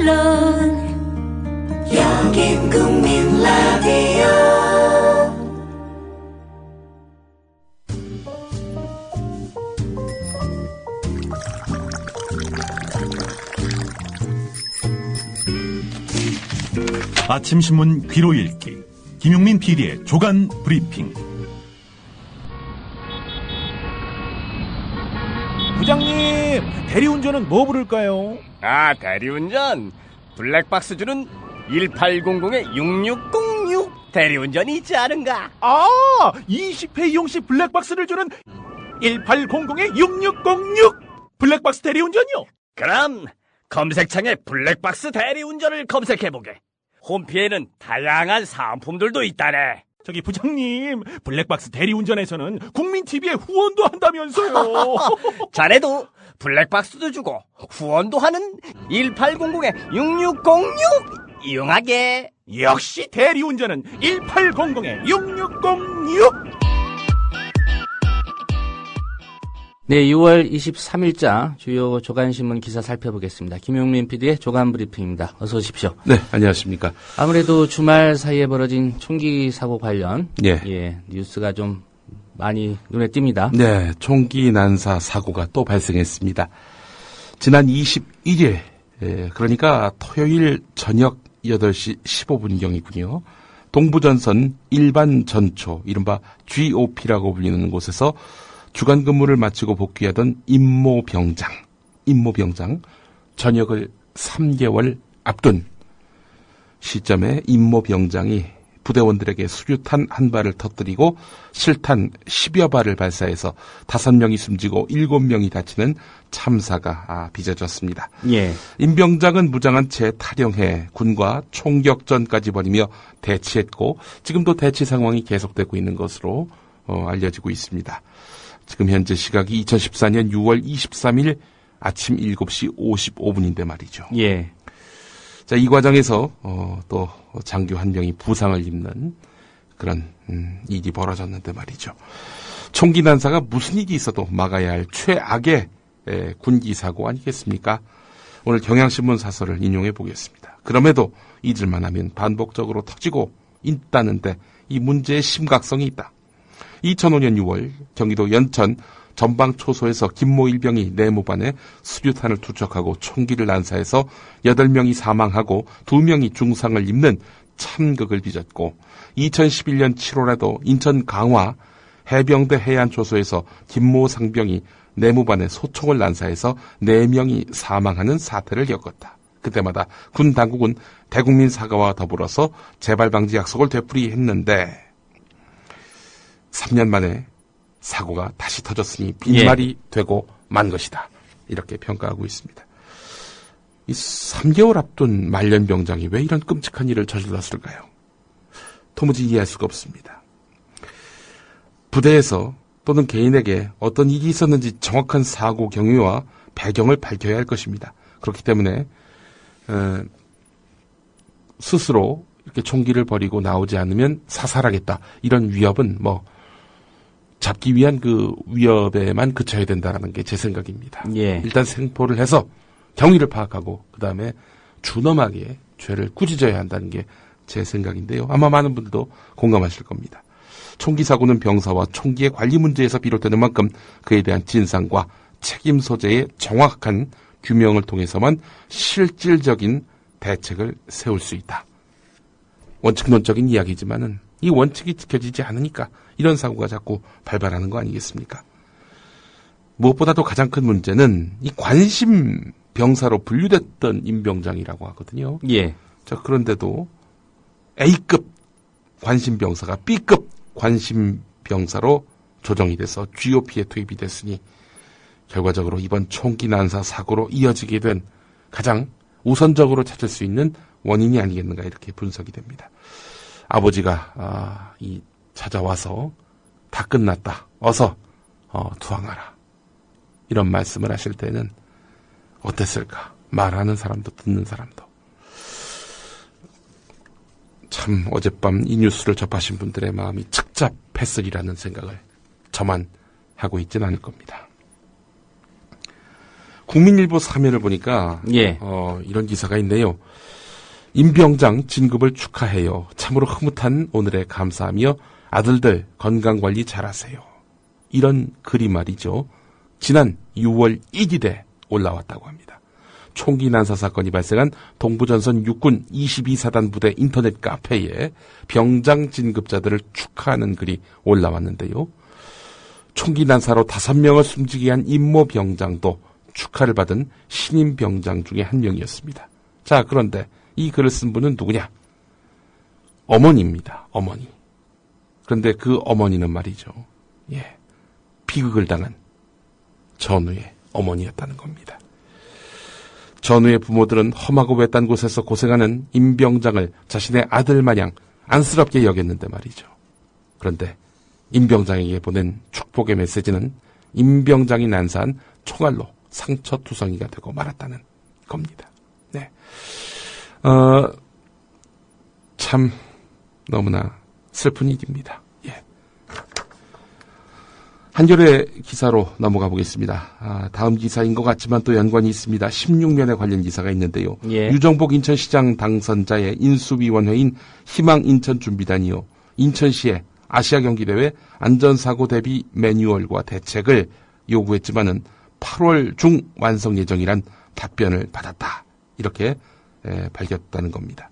물론 여긴 국민 라디오. 아침 신문 귀로 읽기 김용민 PD의 조간 브리핑. 부장님, 대리운전은 뭐 부를까요? 대리운전 블랙박스 주는 1800-6606 대리운전이 있지 않은가? 20회 이용시 블랙박스를 주는 1800-6606 블랙박스 대리운전이요? 그럼 검색창에 블랙박스 대리운전을 검색해보게. 홈피에는 다양한 상품들도 있다네. 저기 부장님, 블랙박스 대리운전에서는 국민TV에 후원도 한다면서요. 자네도 블랙박스도 주고 후원도 하는 1800-6606 이용하게. 역시 대리운전은 1800-6606. 네, 6월 23일자 주요 조간신문 기사 살펴보겠습니다. 김용민 PD의 조간 브리핑입니다. 어서 오십시오. 네, 안녕하십니까. 아무래도 주말 사이에 벌어진 총기 사고 관련 예. 뉴스가 좀 많이 눈에 띕니다. 네, 총기 난사 사고가 또 발생했습니다. 지난 21일, 그러니까 토요일 저녁 8시 15분경이군요. 동부전선 일반 전초, 이른바 GOP라고 불리는 곳에서 주간 근무를 마치고 복귀하던 임모병장, 전역을 3개월 앞둔 시점에 임모병장이 부대원들에게 수류탄 한 발을 터뜨리고 실탄 10여 발을 발사해서 5명이 숨지고 7명이 다치는 참사가 빚어졌습니다. 예. 임 병장은 무장한 채 탈영해 군과 총격전까지 벌이며 대치했고 지금도 대치 상황이 계속되고 있는 것으로 알려지고 있습니다. 지금 현재 시각이 2014년 6월 23일 아침 7시 55분인데 말이죠. 예. 자, 이 과정에서 또 장교 한 명이 부상을 입는 그런 일이 벌어졌는데 말이죠. 총기 난사가 무슨 일이 있어도 막아야 할 최악의 군기 사고 아니겠습니까? 오늘 경향신문 사설을 인용해 보겠습니다. 그럼에도 잊을만 하면 반복적으로 터지고 있다는데 이 문제의 심각성이 있다. 2005년 6월 경기도 연천 전방초소에서 김모 일병이 내무반에 수류탄을 투척하고 총기를 난사해서 8명이 사망하고 2명이 중상을 입는 참극을 빚었고 2011년 7월에도 인천 강화 해병대 해안초소에서 김모 상병이 내무반에 소총을 난사해서 4명이 사망하는 사태를 겪었다. 그때마다 군 당국은 대국민 사과와 더불어서 재발 방지 약속을 되풀이했는데 3년 만에 사고가 다시 터졌으니 빈말이 되고 만 것이다. 이렇게 평가하고 있습니다. 이 3개월 앞둔 말년병장이 왜 이런 끔찍한 일을 저질렀을까요? 도무지 이해할 수가 없습니다. 부대에서 또는 개인에게 어떤 일이 있었는지 정확한 사고 경위와 배경을 밝혀야 할 것입니다. 그렇기 때문에 스스로 이렇게 총기를 버리고 나오지 않으면 사살하겠다. 이런 위협은 잡기 위한 그 위협에만 그쳐야 된다는 게 제 생각입니다. 예. 일단 생포를 해서 경위를 파악하고 그 다음에 준엄하게 죄를 꾸짖어야 한다는 게 제 생각인데요. 아마 많은 분들도 공감하실 겁니다. 총기 사고는 병사와 총기의 관리 문제에서 비롯되는 만큼 그에 대한 진상과 책임 소재의 정확한 규명을 통해서만 실질적인 대책을 세울 수 있다. 원칙론적인 이야기지만은 이 원칙이 지켜지지 않으니까 이런 사고가 자꾸 발발하는 거 아니겠습니까? 무엇보다도 가장 큰 문제는 이 관심 병사로 분류됐던 임병장이라고 하거든요. 예. 자, 그런데도 A급 관심 병사가 B급 관심 병사로 조정이 돼서 GOP에 투입이 됐으니 결과적으로 이번 총기 난사 사고로 이어지게 된 가장 우선적으로 찾을 수 있는 원인이 아니겠는가 이렇게 분석이 됩니다. 아버지가 찾아와서 다 끝났다. 어서 투항하라. 이런 말씀을 하실 때는 어땠을까? 말하는 사람도 듣는 사람도. 참 어젯밤 이 뉴스를 접하신 분들의 마음이 착잡했으리라는 생각을 저만 하고 있진 않을 겁니다. 국민일보 사면을 보니까 예. 이런 기사가 있네요. 임병장 진급을 축하해요. 참으로 흐뭇한 오늘에 감사하며 아들들 건강관리 잘하세요. 이런 글이 말이죠. 지난 6월 1일에 올라왔다고 합니다. 총기 난사 사건이 발생한 동부전선 육군 22사단 부대 인터넷 카페에 병장 진급자들을 축하하는 글이 올라왔는데요. 총기 난사로 5명을 숨지게 한 임모 병장도 축하를 받은 신임 병장 중에 한 명이었습니다. 자, 그런데 이 글을 쓴 분은 누구냐? 어머니입니다. 어머니. 그런데 그 어머니는 말이죠. 비극을 당한 전우의 어머니였다는 겁니다. 전우의 부모들은 험하고 외딴 곳에서 고생하는 임 병장을 자신의 아들 마냥 안쓰럽게 여겼는데 말이죠. 그런데 임 병장에게 보낸 축복의 메시지는 임 병장이 난사한 총알로 상처투성이가 되고 말았다는 겁니다. 네. 참 너무나 슬픈 일입니다. 한겨레 기사로 넘어가 보겠습니다. 다음 기사인 것 같지만 또 연관이 있습니다. 16면에 관련 기사가 있는데요. 유정복 인천시장 당선자의 인수위원회인 희망인천준비단이요. 인천시에 아시아경기대회 안전사고 대비 매뉴얼과 대책을 요구했지만은 8월 중 완성 예정이란 답변을 받았다. 이렇게 밝혔다는 겁니다.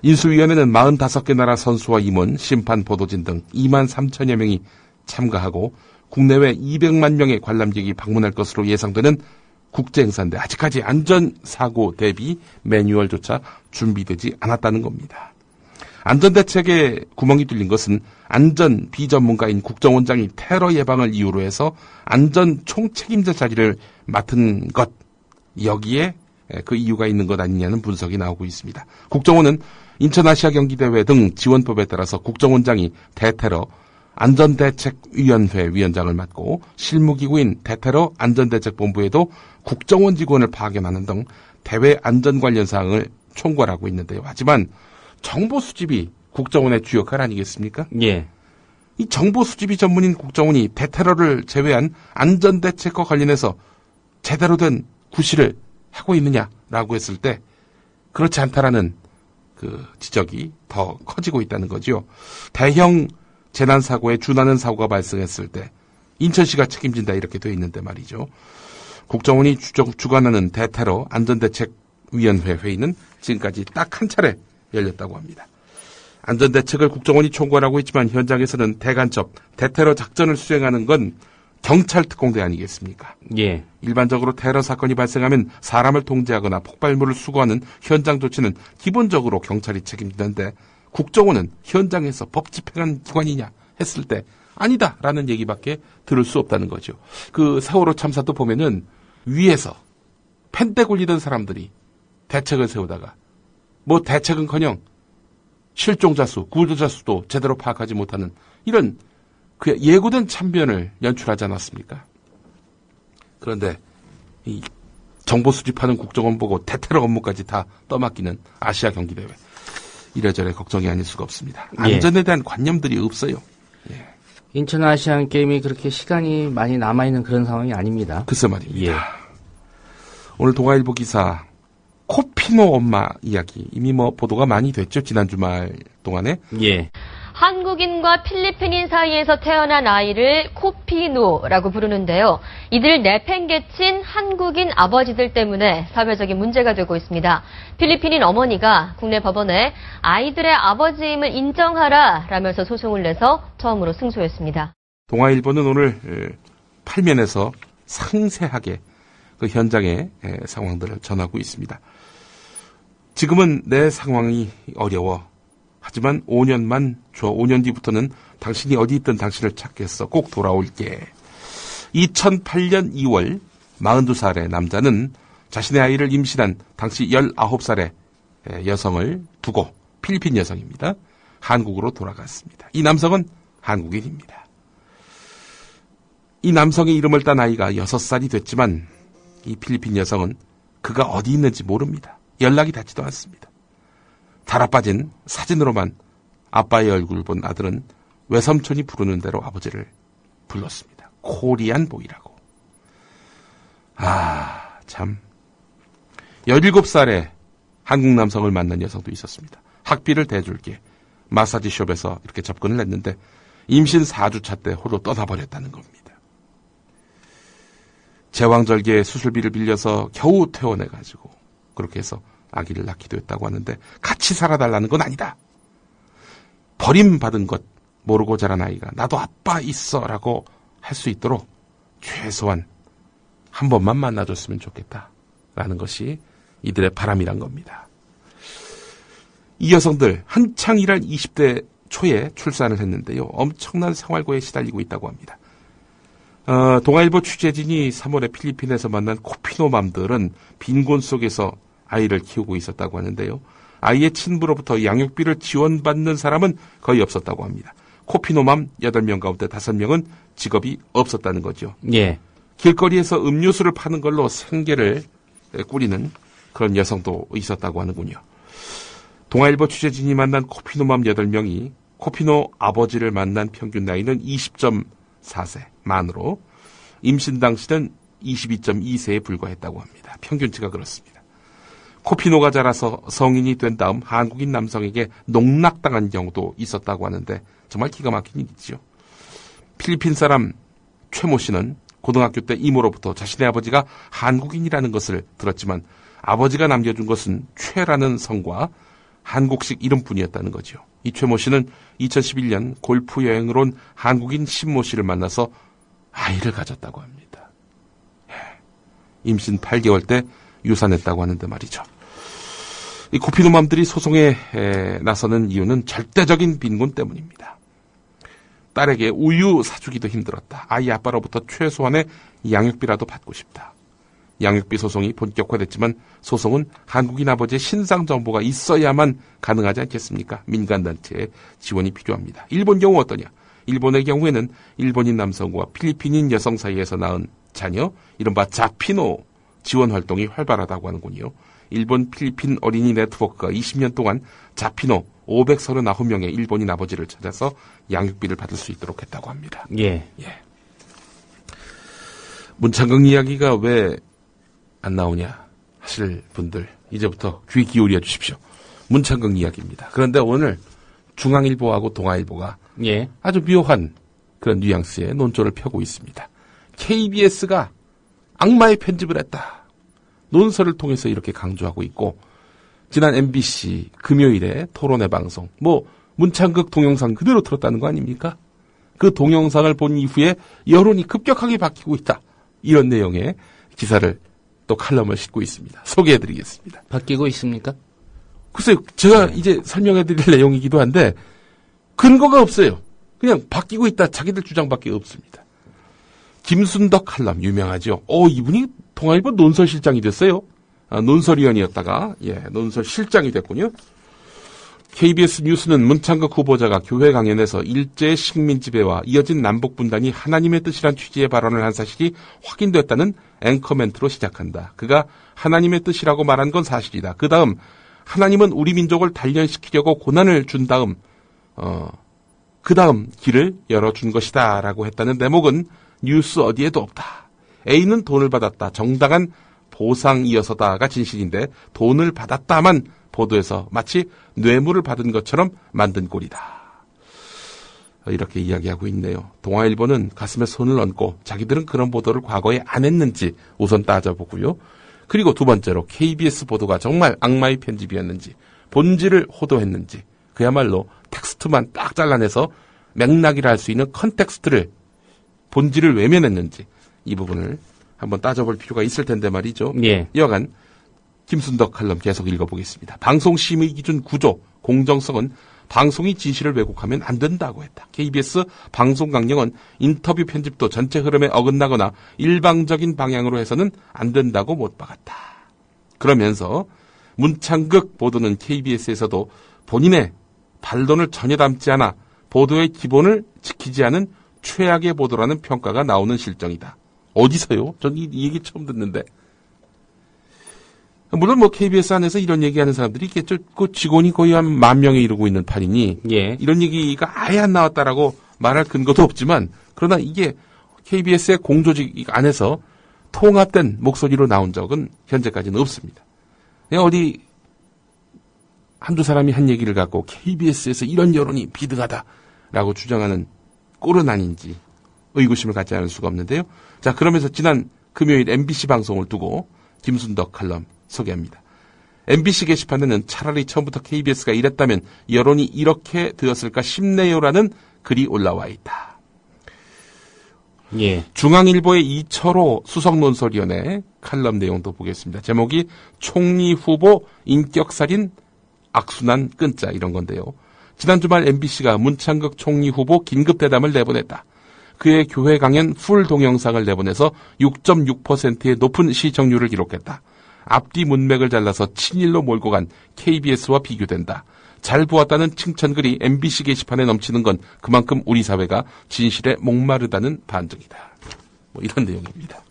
인수위원회는 45개 나라 선수와 임원, 심판, 보도진 등 2만 3천여 명이 참가하고 국내외 200만 명의 관람객이 방문할 것으로 예상되는 국제행사인데 아직까지 안전사고 대비 매뉴얼조차 준비되지 않았다는 겁니다. 안전대책에 구멍이 뚫린 것은 안전 비전문가인 국정원장이 테러 예방을 이유로 해서 안전 총책임자 자리를 맡은 것, 여기에 그 이유가 있는 것 아니냐는 분석이 나오고 있습니다. 국정원은 인천아시아경기대회 등 지원법에 따라서 국정원장이 대테러 안전대책위원회 위원장을 맡고 실무기구인 대테러 안전대책본부에도 국정원 직원을 파견하는 등 대외 안전 관련 사항을 총괄하고 있는데요. 하지만 정보 수집이 국정원의 주 역할 아니겠습니까? 이 정보 수집이 전문인 국정원이 대테러를 제외한 안전대책과 관련해서 제대로 된 구실을 하고 있느냐라고 했을 때 그렇지 않다라는 그 지적이 더 커지고 있다는 거죠. 대형 재난사고에 준하는 사고가 발생했을 때 인천시가 책임진다 이렇게 돼 있는데 말이죠. 국정원이 주관하는 대테러 안전대책위원회 회의는 지금까지 딱 한 차례 열렸다고 합니다. 안전대책을 국정원이 총괄하고 있지만 현장에서는 대간첩, 대테러 작전을 수행하는 건 경찰 특공대 아니겠습니까? 일반적으로 테러 사건이 발생하면 사람을 통제하거나 폭발물을 수거하는 현장 조치는 기본적으로 경찰이 책임지는데 국정원은 현장에서 법 집행하는 기관이냐 했을 때 아니다라는 얘기밖에 들을 수 없다는 거죠. 그 세월호 참사도 보면은 위에서 펜대 굴리던 사람들이 대책을 세우다가 뭐 대책은커녕 실종자 수, 구조자 수도 제대로 파악하지 못하는 이런 그 예고된 참변을 연출하지 않았습니까? 그런데 이 정보 수집하는 국정원 보고 대테러 업무까지 다 떠맡기는 아시아 경기대회. 이래저래 걱정이 아닐 수가 없습니다. 안전에 대한 관념들이 없어요. 인천 아시안 게임이 그렇게 시간이 많이 남아있는 그런 상황이 아닙니다. 글쎄 말입니다. 오늘 동아일보 기사 코피노 엄마 이야기 이미 뭐 보도가 많이 됐죠. 지난 주말 동안에. 한국인과 필리핀인 사이에서 태어난 아이를 코피노라고 부르는데요. 이들 내팽개친 한국인 아버지들 때문에 사회적인 문제가 되고 있습니다. 필리핀인 어머니가 국내 법원에 아이들의 아버지임을 인정하라라면서 소송을 내서 처음으로 승소했습니다. 동아일보는 오늘 8면에서 상세하게 그 현장의 상황들을 전하고 있습니다. 지금은 내 상황이 어려워. 하지만 5년만 줘. 5년 뒤부터는 당신이 어디 있든 당신을 찾겠어. 꼭 돌아올게. 2008년 2월 42살의 남자는 자신의 아이를 임신한 당시 19살의 여성을 두고 필리핀 여성입니다. 한국으로 돌아갔습니다. 이 남성은 한국인입니다. 이 남성의 이름을 딴 아이가 6살이 됐지만 이 필리핀 여성은 그가 어디 있는지 모릅니다. 연락이 닿지도 않습니다. 달아빠진 사진으로만 아빠의 얼굴을 본 아들은 외삼촌이 부르는 대로 아버지를 불렀습니다. 코리안 보이라고. 참. 17살에 한국 남성을 만난 여성도 있었습니다. 학비를 대줄게. 마사지숍에서 이렇게 접근을 했는데 임신 4주차 때 홀로 떠나버렸다는 겁니다. 제왕절개에 수술비를 빌려서 겨우 퇴원해가지고 그렇게 해서 아기를 낳기도 했다고 하는데 같이 살아달라는 건 아니다. 버림받은 것 모르고 자란 아이가 나도 아빠 있어 라고 할 수 있도록 최소한 한 번만 만나줬으면 좋겠다라는 것이 이들의 바람이란 겁니다. 이 여성들 한창 일할 20대 초에 출산을 했는데요. 엄청난 생활고에 시달리고 있다고 합니다. 동아일보 취재진이 3월에 필리핀에서 만난 코피노맘들은 빈곤 속에서 아이를 키우고 있었다고 하는데요. 아이의 친부로부터 양육비를 지원받는 사람은 거의 없었다고 합니다. 코피노맘 8명 가운데 5명은 직업이 없었다는 거죠. 예. 길거리에서 음료수를 파는 걸로 생계를 꾸리는 그런 여성도 있었다고 하는군요. 동아일보 취재진이 만난 코피노맘 8명이 코피노 아버지를 만난 평균 나이는 20.4세 만으로 임신 당시는 22.2세에 불과했다고 합니다. 평균치가 그렇습니다. 코피노가 자라서 성인이 된 다음 한국인 남성에게 농락당한 경우도 있었다고 하는데 정말 기가 막힌 일이죠. 필리핀 사람 최모 씨는 고등학교 때 이모로부터 자신의 아버지가 한국인이라는 것을 들었지만 아버지가 남겨준 것은 최라는 성과 한국식 이름뿐이었다는 거죠. 이 최모 씨는 2011년 골프 여행으로 온 한국인 신모 씨를 만나서 아이를 가졌다고 합니다. 임신 8개월 때 유산했다고 하는데 말이죠. 이 코피노맘들이 소송에 나서는 이유는 절대적인 빈곤 때문입니다. 딸에게 우유 사주기도 힘들었다. 아이 아빠로부터 최소한의 양육비라도 받고 싶다. 양육비 소송이 본격화됐지만 소송은 한국인 아버지의 신상 정보가 있어야만 가능하지 않겠습니까? 민간단체의 지원이 필요합니다. 일본 경우 어떠냐? 일본의 경우에는 일본인 남성과 필리핀인 여성 사이에서 낳은 자녀, 이른바 자피노 지원 활동이 활발하다고 하는군요. 일본 필리핀 어린이 네트워크가 20년 동안 자피노 539명의 일본인 아버지를 찾아서 양육비를 받을 수 있도록 했다고 합니다. 예. 문창극 이야기가 왜 안 나오냐 하실 분들 이제부터 귀 기울여 주십시오. 문창극 이야기입니다. 그런데 오늘 중앙일보하고 동아일보가 예. 아주 묘한 그런 뉘앙스의 논조를 펴고 있습니다. KBS가 악마의 편집을 했다. 논설을 통해서 이렇게 강조하고 있고 지난 MBC 금요일에 토론회 방송 문창극 동영상 그대로 틀었다는 거 아닙니까? 그 동영상을 본 이후에 여론이 급격하게 바뀌고 있다. 이런 내용의 기사를 또 칼럼을 싣고 있습니다. 소개해드리겠습니다. 바뀌고 있습니까? 글쎄요. 제가 이제 설명해드릴 내용이기도 한데 근거가 없어요. 그냥 바뀌고 있다. 자기들 주장밖에 없습니다. 김순덕 칼럼 유명하죠. 이분이 동아일보 논설실장이 됐어요. 논설위원이었다가 논설실장이 됐군요. KBS 뉴스는 문창극 후보자가 교회 강연에서 일제 식민 지배와 이어진 남북 분단이 하나님의 뜻이란 취지의 발언을 한 사실이 확인됐다는 앵커 멘트로 시작한다. 그가 하나님의 뜻이라고 말한 건 사실이다. 그 다음 하나님은 우리 민족을 단련시키려고 고난을 준 다음 그 다음 길을 열어준 것이다 라고 했다는 대목은 뉴스 어디에도 없다. A는 돈을 받았다. 정당한 보상이어서다가 진실인데 돈을 받았다만 보도에서 마치 뇌물을 받은 것처럼 만든 꼴이다. 이렇게 이야기하고 있네요. 동아일보는 가슴에 손을 얹고 자기들은 그런 보도를 과거에 안 했는지 우선 따져보고요. 그리고 두 번째로 KBS 보도가 정말 악마의 편집이었는지 본질을 호도했는지 그야말로 텍스트만 딱 잘라내서 맥락이라 할 수 있는 컨텍스트를 본질을 외면했는지 이 부분을 한번 따져볼 필요가 있을 텐데 말이죠. 예. 여간 김순덕 칼럼 계속 읽어보겠습니다. 방송심의 기준 구조, 공정성은 방송이 진실을 왜곡하면 안 된다고 했다. KBS 방송 강령은 인터뷰 편집도 전체 흐름에 어긋나거나 일방적인 방향으로 해서는 안 된다고 못 박았다. 그러면서 문창극 보도는 KBS에서도 본인의 반론을 전혀 담지 않아 보도의 기본을 지키지 않은 최악의 보도라는 평가가 나오는 실정이다. 어디서요? 전 이 얘기 처음 듣는데. 물론 KBS 안에서 이런 얘기하는 사람들이 있겠죠. 그 직원이 거의 한 10,000명에 이르고 있는 판이니 예. 이런 얘기가 아예 안 나왔다라고 말할 근거도 없지만 그러나 이게 KBS의 공조직 안에서 통합된 목소리로 나온 적은 현재까지는 없습니다. 그냥 어디 한두 사람이 한 얘기를 갖고 KBS에서 이런 여론이 비등하다라고 주장하는 꼴은 아닌지 의구심을 갖지 않을 수가 없는데요. 자, 그러면서 지난 금요일 MBC 방송을 두고 김순덕 칼럼 소개합니다. MBC 게시판에는 차라리 처음부터 KBS가 이랬다면 여론이 이렇게 되었을까 싶네요라는 글이 올라와 있다. 예. 중앙일보의 이철호 수석논설위원회 칼럼 내용도 보겠습니다. 제목이 총리 후보 인격살인 악순환 끊자 이런 건데요. 지난 주말 MBC가 문창극 총리 후보 긴급대담을 내보냈다. 그의 교회 강연 풀 동영상을 내보내서 6.6%의 높은 시청률을 기록했다. 앞뒤 문맥을 잘라서 친일로 몰고 간 KBS와 비교된다. 잘 보았다는 칭찬글이 MBC 게시판에 넘치는 건 그만큼 우리 사회가 진실에 목마르다는 반증이다. 뭐 이런 내용입니다.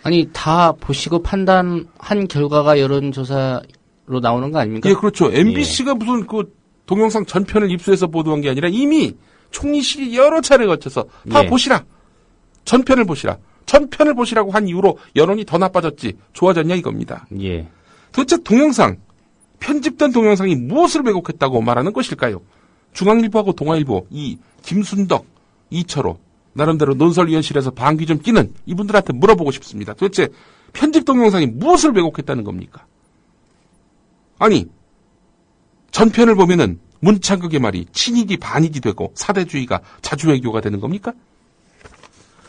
아니, 다 보시고 판단한 결과가 여론조사로 나오는 거 아닙니까? 예, 그렇죠. MBC가 무슨 그 동영상 전편을 입수해서 보도한 게 아니라 이미 총리실이 여러 차례 거쳐서 다 보시라. 전편을 보시라. 전편을 보시라고 한 이후로 여론이 더 나빠졌지 좋아졌냐 이겁니다. 예. 도대체 동영상, 편집된 동영상이 무엇을 왜곡했다고 말하는 것일까요? 중앙일보하고 동아일보, 이 김순덕, 이철호, 나름대로 논설위원실에서 방귀 좀 끼는 이분들한테 물어보고 싶습니다. 도대체 편집 동영상이 무엇을 왜곡했다는 겁니까? 아니, 전편을 보면은 문창극의 말이 친이디 반이디 되고 사대주의가 자주외교가 되는 겁니까?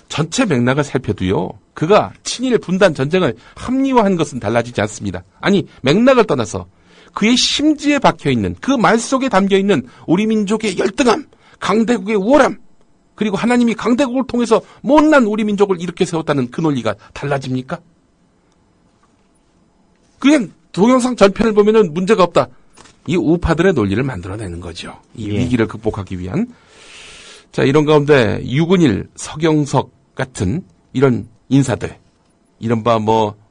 전체 맥락을 살펴도요. 그가 친일 분단 전쟁을 합리화한 것은 달라지지 않습니다. 아니, 맥락을 떠나서 그의 심지에 박혀있는 그 말 속에 담겨있는 우리 민족의 열등함, 강대국의 우월함, 그리고 하나님이 강대국을 통해서 못난 우리 민족을 일으켜 세웠다는 그 논리가 달라집니까? 그냥 동영상 전편을 보면은 문제가 없다. 이 우파들의 논리를 만들어내는 거죠. 이 위기를 극복하기 위한. 자, 이런 가운데 유근일, 서경석 같은 이런 인사들, 이른바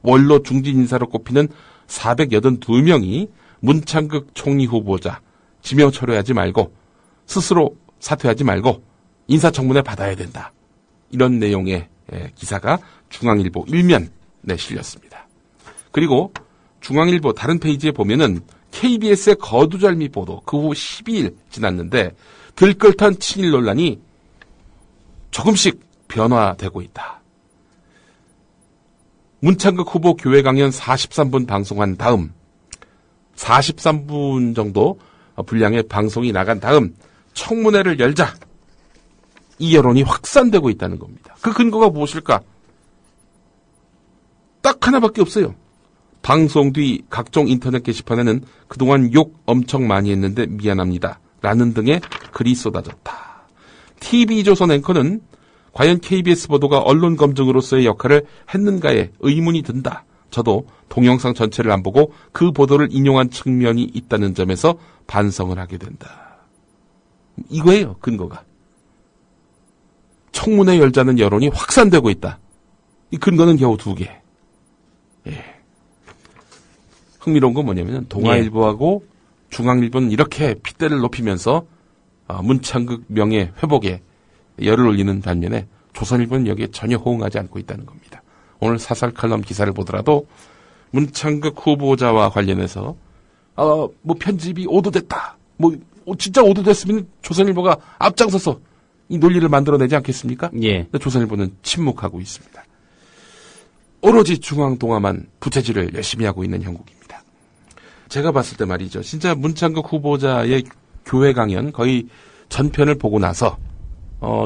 원로 중진 인사로 꼽히는 482명이 문창극 총리 후보자 지명 철회하지 말고 스스로 사퇴하지 말고 인사청문회 받아야 된다. 이런 내용의 기사가 중앙일보 1면에 실렸습니다. 그리고 중앙일보 다른 페이지에 보면은 KBS의 거두절미 보도 그 후 12일 지났는데 들끓던 친일 논란이 조금씩 변화되고 있다. 문창극 후보 교회 강연 43분 방송한 다음 43분 정도 분량의 방송이 나간 다음 청문회를 열자 이 여론이 확산되고 있다는 겁니다. 그 근거가 무엇일까? 딱 하나밖에 없어요. 방송 뒤 각종 인터넷 게시판에는 그동안 욕 엄청 많이 했는데 미안합니다. 라는 등의 글이 쏟아졌다. TV조선 앵커는 과연 KBS 보도가 언론 검증으로서의 역할을 했는가에 의문이 든다. 저도 동영상 전체를 안 보고 그 보도를 인용한 측면이 있다는 점에서 반성을 하게 된다. 이거예요, 근거가. 청문회 열자는 여론이 확산되고 있다. 이 근거는 겨우 2개. 예. 흥미로운 건 뭐냐면 동아일보하고 중앙일보는 이렇게 핏대를 높이면서 문창극 명예 회복에 열을 올리는 반면에 조선일보는 여기에 전혀 호응하지 않고 있다는 겁니다. 오늘 사설 칼럼 기사를 보더라도 문창극 후보자와 관련해서 편집이 오도됐다. 진짜 오도됐으면 조선일보가 앞장서서 이 논리를 만들어내지 않겠습니까? 예. 조선일보는 침묵하고 있습니다. 오로지 중앙동아만 부채질을 열심히 하고 있는 형국입니다. 제가 봤을 때 말이죠. 진짜 문창극 후보자의 교회 강연 거의 전편을 보고 나서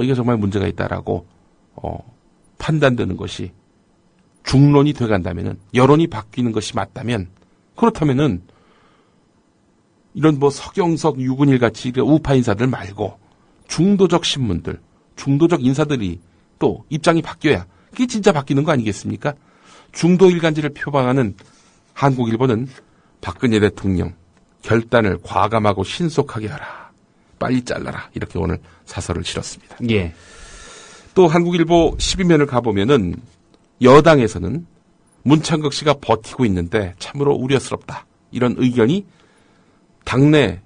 이게 정말 문제가 있다라고 판단되는 것이 중론이 돼간다면은 여론이 바뀌는 것이 맞다면 그렇다면은 이런 서경석, 유근일 같이 우파 인사들 말고 중도적 신문들, 중도적 인사들이 또 입장이 바뀌어야 그게 진짜 바뀌는 거 아니겠습니까? 중도 일간지를 표방하는 한국일보는 박근혜 대통령 결단을 과감하고 신속하게 하라. 빨리 잘라라. 이렇게 오늘 사설을 실었습니다. 예. 또 한국일보 12면을 가보면은 여당에서는 문창극 씨가 버티고 있는데 참으로 우려스럽다. 이런 의견이 당내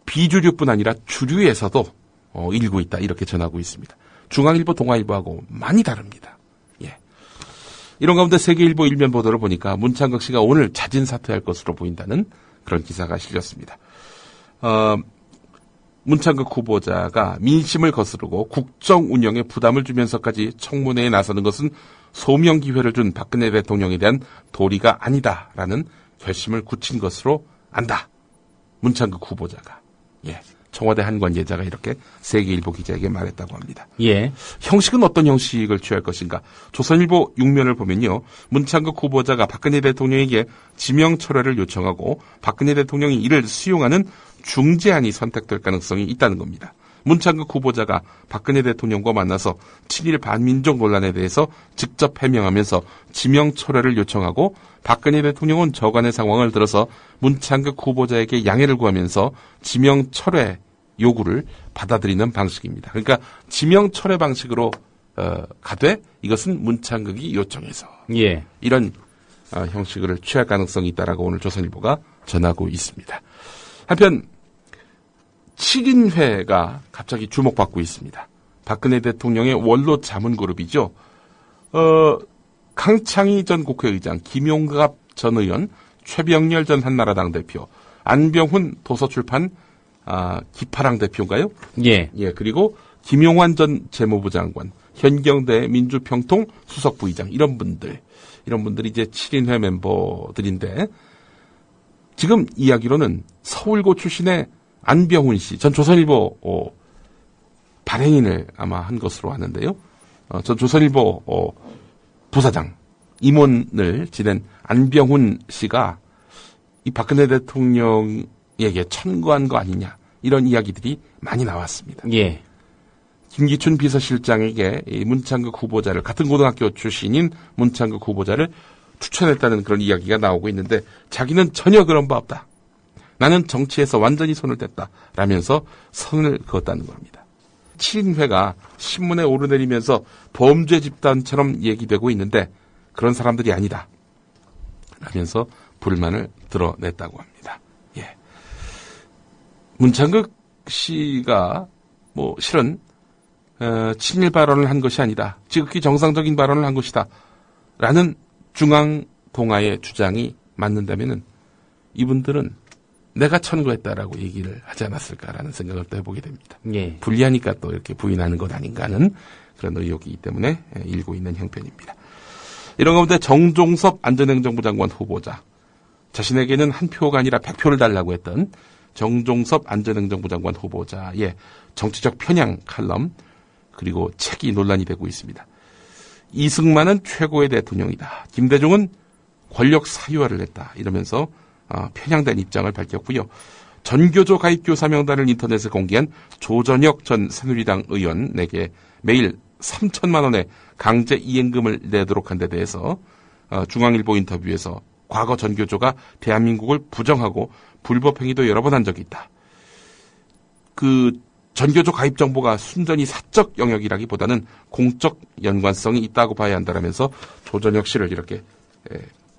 비주류뿐 아니라 주류에서도 일고 있다. 이렇게 전하고 있습니다. 중앙일보, 동아일보하고 많이 다릅니다. 예. 이런 가운데 세계일보 일면 보도를 보니까 문창극 씨가 오늘 자진 사퇴할 것으로 보인다는 그런 기사가 실렸습니다. 문창극 후보자가 민심을 거스르고 국정 운영에 부담을 주면서까지 청문회에 나서는 것은 소명 기회를 준 박근혜 대통령에 대한 도리가 아니다라는 결심을 굳힌 것으로 안다. 문창극 후보자가. 예. 청와대 한 관계자가 이렇게 세계일보 기자에게 말했다고 합니다. 예. 형식은 어떤 형식을 취할 것인가? 조선일보 6면을 보면요. 문창극 후보자가 박근혜 대통령에게 지명 철회를 요청하고 박근혜 대통령이 이를 수용하는 중재안이 선택될 가능성이 있다는 겁니다. 문창극 후보자가 박근혜 대통령과 만나서 친일 반민족 논란에 대해서 직접 해명하면서 지명 철회를 요청하고 박근혜 대통령은 저간의 상황을 들어서 문창극 후보자에게 양해를 구하면서 지명 철회 요구를 받아들이는 방식입니다. 그러니까 지명 철회 방식으로 가되 이것은 문창극이 요청해서 예. 이런 형식을 취할 가능성이 있다라고 오늘 조선일보가 전하고 있습니다. 한편 7인회가 갑자기 주목받고 있습니다. 박근혜 대통령의 원로 자문그룹이죠. 강창희 전 국회의장, 김용갑 전 의원, 최병렬 전 한나라당 대표, 안병훈 도서출판 기파랑 대표인가요? 예. 예, 그리고 김용환 전 재무부 장관, 현경대 민주평통 수석 부의장 이런 분들이 이제 7인회 멤버들인데 지금 이야기로는 서울고 출신의 안병훈 씨, 전 조선일보 발행인을 아마 한 것으로 아는데요. 전 조선일보 부사장 임원을 지낸 안병훈 씨가 이 박근혜 대통령에게 천거한 거 아니냐 이런 이야기들이 많이 나왔습니다. 예. 김기춘 비서실장에게 이 문창극 후보자를 같은 고등학교 출신인 문창극 후보자를 추천했다는 그런 이야기가 나오고 있는데 자기는 전혀 그런 바 없다. 나는 정치에서 완전히 손을 뗐다. 라면서 선을 그었다는 겁니다. 7인회가 신문에 오르내리면서 범죄 집단처럼 얘기되고 있는데 그런 사람들이 아니다. 라면서 불만을 드러냈다고 합니다. 예. 문창극 씨가 실은 친일 발언을 한 것이 아니다. 지극히 정상적인 발언을 한 것이다. 라는 중앙동아의 주장이 맞는다면은 이분들은 내가 천거했다라고 얘기를 하지 않았을까라는 생각을 또 해보게 됩니다. 예. 불리하니까 또 이렇게 부인하는 것 아닌가 하는 그런 의혹이기 때문에 일고 있는 형편입니다. 이런 가운데 정종섭 안전행정부 장관 후보자, 자신에게는 한 표가 아니라 100표를 달라고 했던 정종섭 안전행정부 장관 후보자의 정치적 편향 칼럼 그리고 책이 논란이 되고 있습니다. 이승만은 최고의 대통령이다. 김대중은 권력 사유화를 했다. 이러면서 편향된 입장을 밝혔고요. 전교조 가입 교사 명단을 인터넷에 공개한 조전혁 전 새누리당 의원에게 매일 3천만 원의 강제 이행금을 내도록 한 데 대해서 중앙일보 인터뷰에서 과거 전교조가 대한민국을 부정하고 불법 행위도 여러 번 한 적이 있다. 그 전교조 가입 정보가 순전히 사적 영역이라기보다는 공적 연관성이 있다고 봐야 한다라면서 조전혁 씨를 이렇게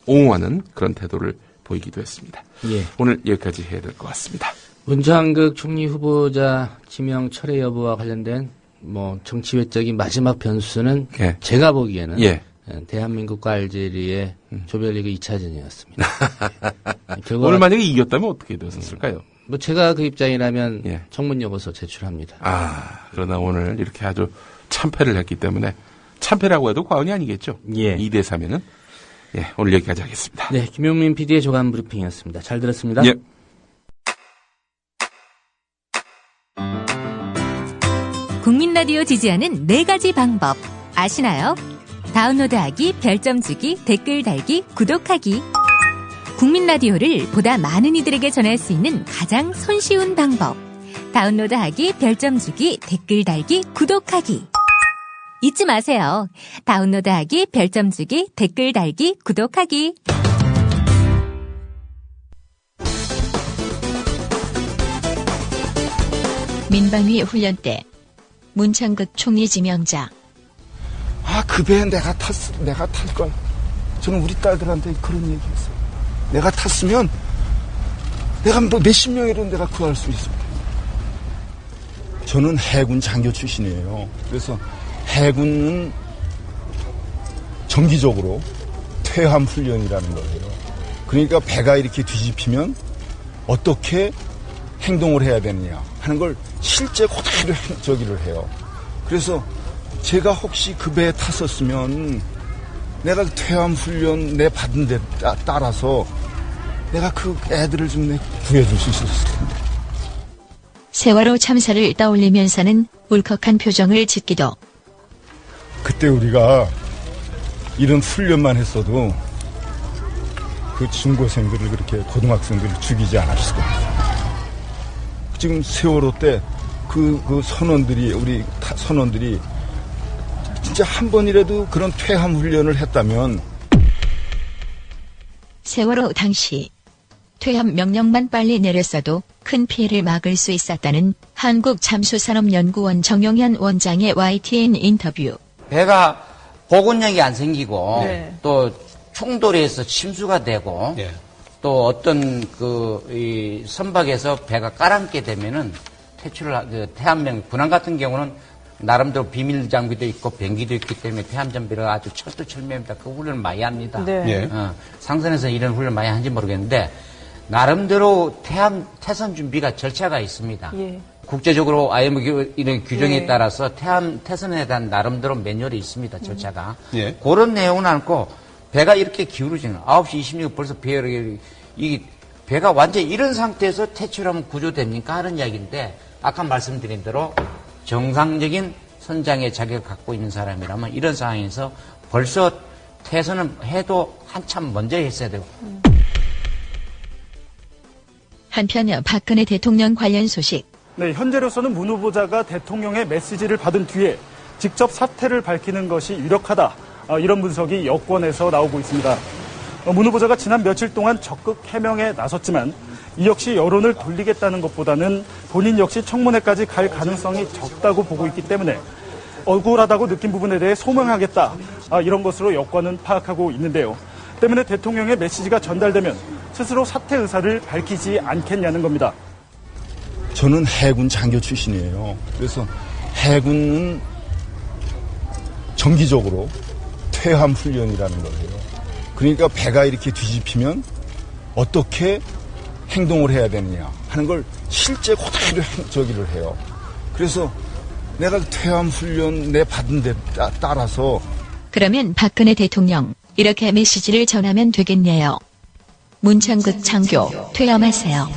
옹호하는 그런 태도를 보이기도 했습니다. 예. 오늘 여기까지 해야 될 것 같습니다. 문창극 총리 후보자 지명 철회 여부와 관련된 정치 외적인 마지막 변수는 예. 제가 보기에는 예. 대한민국과 알제리의 조별리그 2차전이었습니다. 결과 오늘 만약에 이겼다면 어떻게 됐었을까요? 제가 그 입장이라면 예. 청문 요구서 제출합니다. 그러나 오늘 이렇게 아주 참패를 했기 때문에 참패라고 해도 과언이 아니겠죠. 예. 2대3에는 예, 오늘 여기까지 하겠습니다. 네, 김용민 PD의 조간 브리핑이었습니다. 잘 들었습니다. 예. 국민 라디오 지지하는 4가지 방법 아시나요? 다운로드하기, 별점 주기, 댓글 달기, 구독하기. 국민 라디오를 보다 많은 이들에게 전할 수 있는 가장 손쉬운 방법. 다운로드하기, 별점 주기, 댓글 달기, 구독하기. 잊지 마세요. 다운로드하기, 별점 주기, 댓글 달기, 구독하기. 민방위 훈련 때 문창극 총리 지명자. 그 배에 내가 탈 걸. 저는 우리 딸들한테 그런 얘기했어요. 내가 탔으면 내가 몇십 명이라도 내가 구할 수 있을 거예요. 저는 해군 장교 출신이에요. 그래서 해군은 정기적으로 퇴함 훈련이라는 거예요. 그러니까 배가 이렇게 뒤집히면 어떻게 행동을 해야 되느냐 하는 걸 실제 그대로 저기를 해요. 그래서 제가 혹시 그 배에 탔었으면 내가 퇴함 훈련 내 받은 데 따라서 내가 그 애들을 좀 구해줄 수 있었을 텐데. 세월호 참사를 떠올리면서는 울컥한 표정을 짓기도. 그때 우리가 이런 훈련만 했어도 그 중고생들을 그렇게 고등학생들을 죽이지 않았을 겁니다. 지금 세월호 때 그 선원들이 우리 선원들이 진짜 한 번이라도 그런 퇴함 훈련을 했다면 세월호 당시 퇴함 명령만 빨리 내렸어도 큰 피해를 막을 수 있었다는 한국잠수산업연구원 정용현 원장의 YTN 인터뷰. 배가 보건력이 안 생기고 또 충돌해서 침수가 되고 또 어떤 이 선박에서 배가 깔아앉게 되면은 태암병 분황 같은 경우는 나름대로 비밀 장비도 있고 변기도 있기 때문에 태암 장비가 아주 철두철미합니다. 그 훈련을 많이 합니다. 상선에서 이런 훈련을 많이 하는지 모르겠는데 나름대로 태선 준비가 절차가 있습니다. 국제적으로 IMO 이런 규정에 따라서 태선에 대한 나름대로 매뉴얼이 있습니다. 절차가. 그런 내용은 않고 배가 이렇게 기울어지는 9시 26분 벌써 배가 완전히 이런 상태에서 퇴출하면 구조됩니까? 하는 이야기인데 아까 말씀드린 대로 정상적인 선장의 자격을 갖고 있는 사람이라면 이런 상황에서 벌써 퇴선을 해도 한참 먼저 했어야 되고. 한편 박근혜 대통령 관련 소식. 네, 현재로서는 문 후보자가 대통령의 메시지를 받은 뒤에 직접 사퇴를 밝히는 것이 유력하다. 이런 분석이 여권에서 나오고 있습니다. 문 후보자가 지난 며칠 동안 적극 해명에 나섰지만 이 역시 여론을 돌리겠다는 것보다는 본인 역시 청문회까지 갈 가능성이 적다고 보고 있기 때문에 억울하다고 느낀 부분에 대해 소명하겠다. 이런 것으로 여권은 파악하고 있는데요. 때문에 대통령의 메시지가 전달되면 스스로 사퇴 의사를 밝히지 않겠냐는 겁니다. 저는 해군 장교 출신이에요. 그래서 해군은 정기적으로 퇴함 훈련이라는 거예요. 그러니까 배가 이렇게 뒤집히면 어떻게 행동을 해야 되느냐 하는 걸 실제 그대로 저기를 해요. 그래서 내가 퇴함 훈련 내 받은 데 따라서. 그러면 박근혜 대통령 이렇게 메시지를 전하면 되겠네요. 문창극 장교 퇴함하세요.